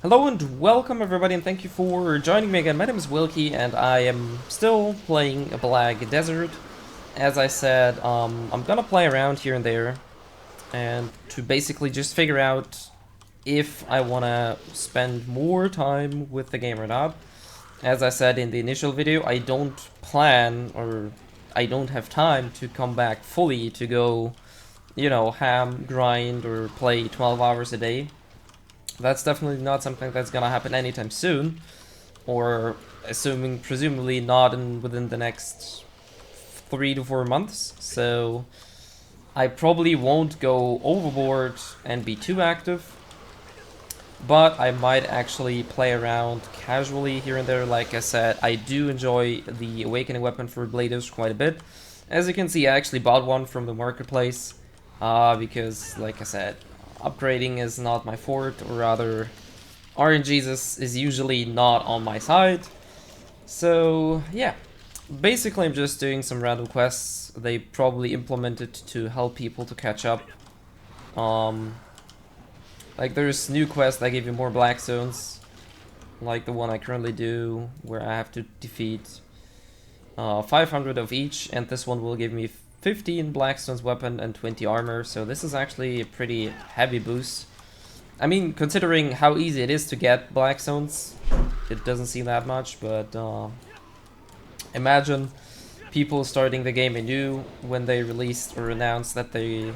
Hello and welcome everybody, and thank you for joining me again. My name is Wilky and I am still playing a Black Desert. As I said, I'm gonna play around here and there and to basically just figure out if I wanna spend more time with the game or not. As I said in the initial video, I don't plan or I don't have time to come back fully to go, ham, grind, or play 12 hours a day. That's definitely not something that's gonna happen anytime soon, or presumably not within the next 3 to 4 months. So I probably won't go overboard and be too active, but I might actually play around casually here and there. Like I said, I do enjoy the Awakening weapon for Blados quite a bit. As you can see, I actually bought one from the marketplace because, like I said, upgrading is not my fort, or rather, RNG is usually not on my side. So yeah, basically I'm just doing some random quests they probably implemented to help people to catch up. Like there's new quests that give you more black zones, like the one I currently do, where I have to defeat 500 of each, and this one will give me 15 Blackstone's weapon and 20 armor, so this is actually a pretty heavy boost. I mean, considering how easy it is to get Blackstones, it doesn't seem that much, but imagine people starting the game anew when they released or announced that the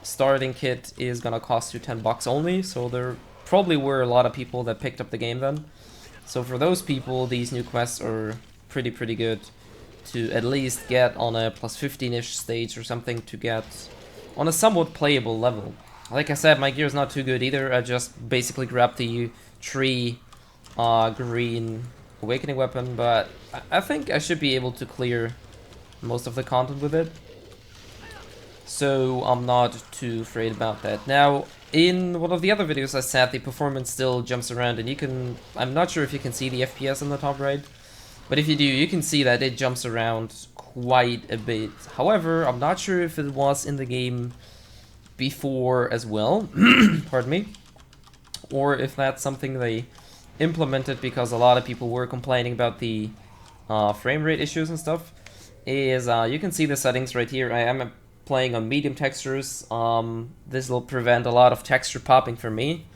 starting kit is gonna cost you 10 bucks only, so there probably were a lot of people that picked up the game then. So for those people, these new quests are pretty good to at least get on a plus 15-ish stage or something, to get on a somewhat playable level. Like I said, my gear is not too good either. I just basically grabbed the tree green Awakening weapon, but I think I should be able to clear most of the content with it, so I'm not too afraid about that. Now, in one of the other videos I said the performance still jumps around, and I'm not sure if you can see the FPS on the top right, but if you do, you can see that it jumps around quite a bit. However, I'm not sure if it was in the game before as well, pardon me, or if that's something they implemented because a lot of people were complaining about the frame rate issues and stuff. You can see the settings right here. I am playing on medium textures. This will prevent a lot of texture popping for me,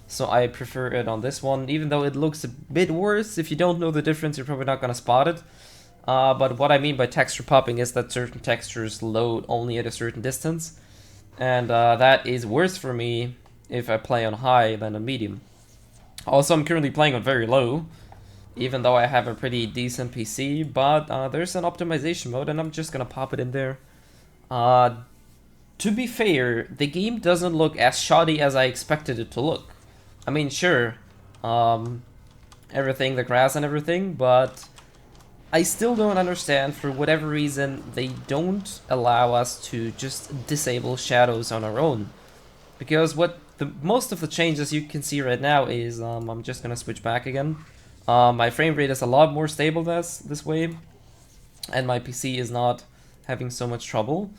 so I prefer it on this one, even though it looks a bit worse. If you don't know the difference, you're probably not gonna spot it. But what I mean by texture popping is that certain textures load only at a certain distance, and that is worse for me if I play on high than on medium. Also, I'm currently playing on very low, even though I have a pretty decent PC, but there's an optimization mode, and I'm just gonna pop it in there. To be fair, the game doesn't look as shoddy as I expected it to look. I mean, sure, everything, the grass and everything, but I still don't understand, for whatever reason, they don't allow us to just disable shadows on our own. Because most of the changes you can see right now is, I'm just gonna switch back again. My frame rate is a lot more stable this way, and my PC is not having so much trouble.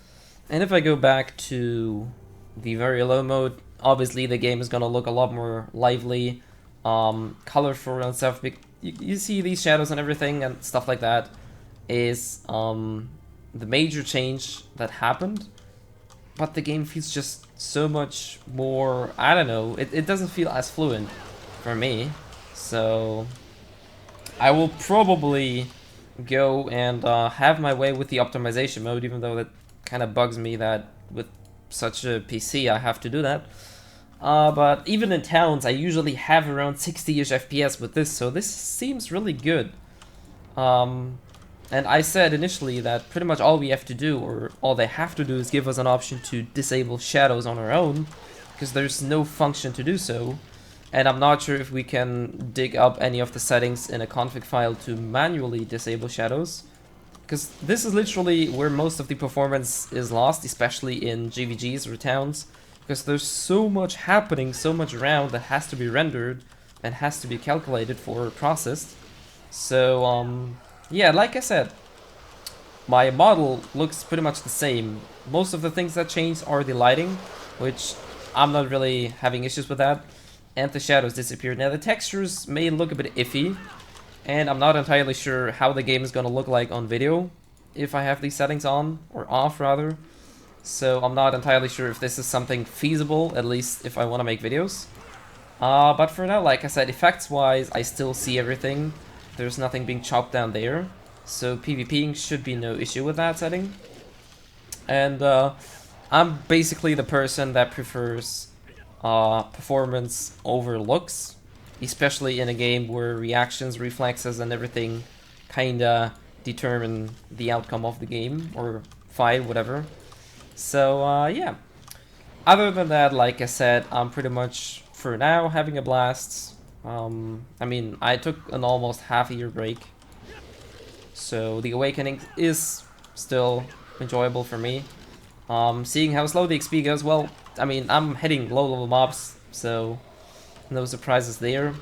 And if I go back to the very low mode, obviously the game is gonna look a lot more lively, colorful and stuff. You see these shadows and everything and stuff like that is the major change that happened. But the game feels just so much more, I don't know, it doesn't feel as fluent for me. So I will probably go and have my way with the optimization mode, even though that kind of bugs me that with such a PC I have to do that. But even in towns, I usually have around 60-ish FPS with this, so this seems really good. And I said initially that pretty much all we have to do, or all they have to do, is give us an option to disable shadows on our own, because there's no function to do so. And I'm not sure if we can dig up any of the settings in a config file to manually disable shadows, because this is literally where most of the performance is lost, especially in GVGs or towns, because there's so much happening, so much around that has to be rendered and has to be calculated for processed. So yeah, like I said, my model looks pretty much the same. Most of the things that change are the lighting, which I'm not really having issues with that. and the shadows disappeared. Now the textures may look a bit iffy, and I'm not entirely sure how the game is gonna look like on video if I have these settings on, or off rather. So I'm not entirely sure if this is something feasible, at least if I want to make videos. But for now, like I said, effects-wise, I still see everything. There's nothing being chopped down there. So PvPing should be no issue with that setting. And I'm basically the person that prefers performance over looks, especially in a game where reactions, reflexes, and everything kinda determine the outcome of the game, or fight, whatever. So yeah, other than that, like I said, I'm pretty much, for now, having a blast. I mean, I took an almost half-a-year break, so the Awakening is still enjoyable for me. Seeing how slow the XP goes, well, I mean, I'm hitting low-level mobs, so no surprises there.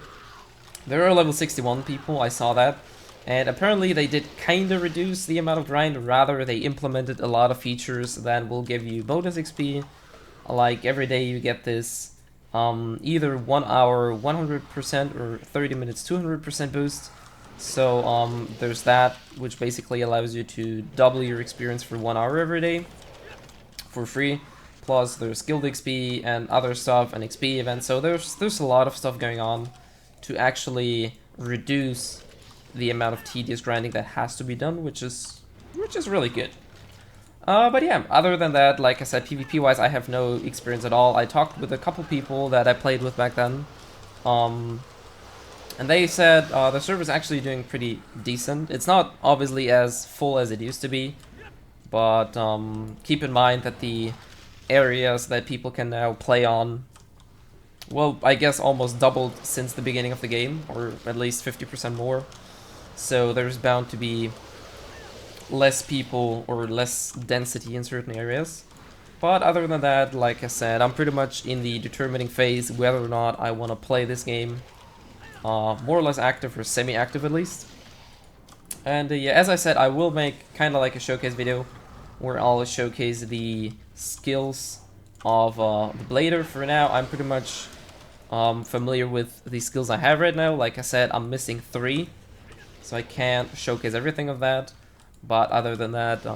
There are level 61 people, I saw that. And apparently they did kinda reduce the amount of grind, rather they implemented a lot of features that will give you bonus XP. Like every day you get this either 1 hour 100% or 30 minutes 200% boost. So there's that, which basically allows you to double your experience for 1 hour every day for free. Plus there's guild XP and other stuff and XP events. So there's a lot of stuff going on to actually reduce the amount of tedious grinding that has to be done, which is really good. But yeah, other than that, like I said, PvP wise, I have no experience at all. I talked with a couple people that I played with back then, and they said the server's actually doing pretty decent. It's not obviously as full as it used to be, but keep in mind that the areas that people can now play on, well, I guess almost doubled since the beginning of the game, or at least 50% more. So there's bound to be less people or less density in certain areas. But other than that, like I said, I'm pretty much in the determining phase whether or not I want to play this game. More or less active, or semi-active at least. And yeah, as I said, I will make kind of like a showcase video where I'll showcase the skills of the Blader. For now, I'm pretty much familiar with the skills I have right now. Like I said, I'm missing 3. So I can't showcase everything of that, but other than that,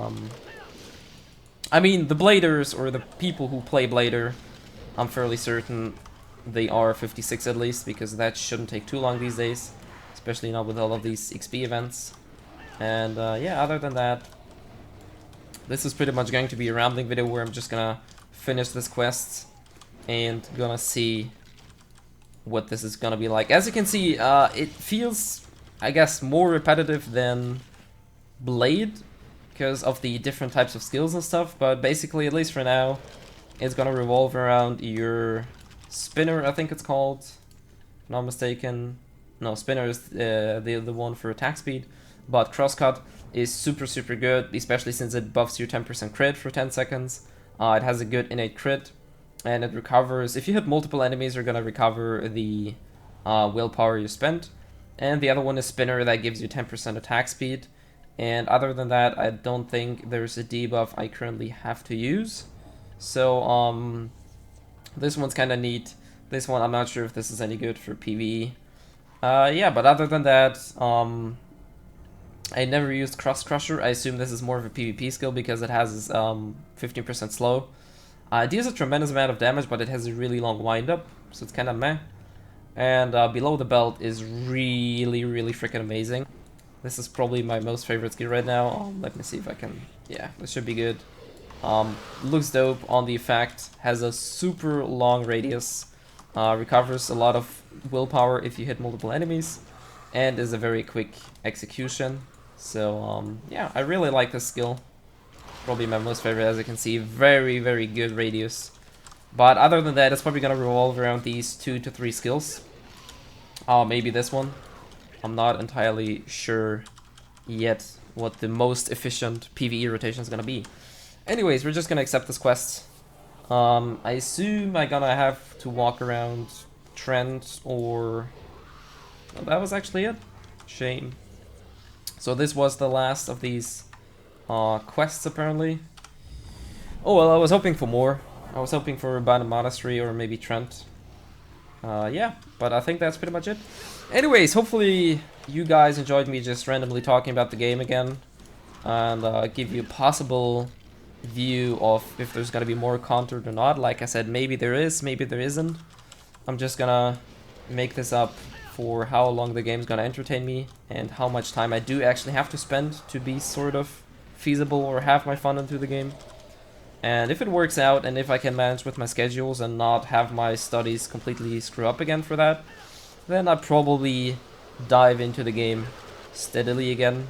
I mean, the Bladers, or the people who play Blader, I'm fairly certain they are 56 at least, because that shouldn't take too long these days, especially not with all of these XP events. And yeah, other than that, this is pretty much going to be a rambling video where I'm just gonna finish this quest and gonna see what this is gonna be like. As you can see, it feels, I guess, more repetitive than Blade because of the different types of skills and stuff, but basically, at least for now, it's gonna revolve around your spinner, I think it's called, if I'm not mistaken. No, spinner is the one for attack speed, but crosscut is super good, especially since it buffs your 10% crit for 10 seconds. It has a good innate crit, and it recovers, if you hit multiple enemies, you're gonna recover the willpower you spent. And the other one is Spinner, that gives you 10% attack speed. And other than that, I don't think there's a debuff I currently have to use. So, this one's kind of neat. This one, I'm not sure if this is any good for PvE. Yeah, but other than that, I never used Cross Crusher. I assume this is more of a PvP skill because it has 15% slow. It deals a tremendous amount of damage, but it has a really long windup, so it's kind of meh. And below the belt is really freaking amazing. This is probably my most favorite skill right now. Let me see if I can... Yeah, this should be good. Looks dope on the effect. Has a super long radius. Recovers a lot of willpower if you hit multiple enemies. And is a very quick execution. So yeah, I really like this skill. Probably my most favorite, as you can see. Very good radius. But other than that, it's probably gonna revolve around these 2 to 3 skills. Maybe this one. I'm not entirely sure yet what the most efficient PvE rotation is gonna be. Anyways, we're just gonna accept this quest. I assume I'm gonna have to walk around Trent, or... Well, that was actually it. Shame. So this was the last of these quests, apparently. Oh, well, I was hoping for more. I was hoping for Abandoned Monastery or maybe Trent. Yeah, but I think that's pretty much it. Anyways, hopefully you guys enjoyed me just randomly talking about the game again, and give you a possible view of if there's gonna be more content or not. Like I said, maybe there is, maybe there isn't. I'm just gonna make this up for how long the game's gonna entertain me and how much time I do actually have to spend to be sort of feasible or have my fun into the game. And if it works out and if I can manage with my schedules and not have my studies completely screw up again for that, then I'd probably dive into the game steadily again.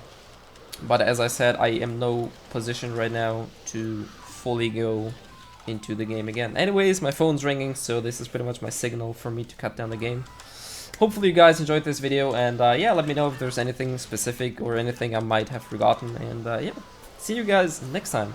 But as I said, I am no position right now to fully go into the game again. Anyways, my phone's ringing, so this is pretty much my signal for me to cut down the game. Hopefully you guys enjoyed this video, and yeah, let me know if there's anything specific or anything I might have forgotten, and yeah, see you guys next time.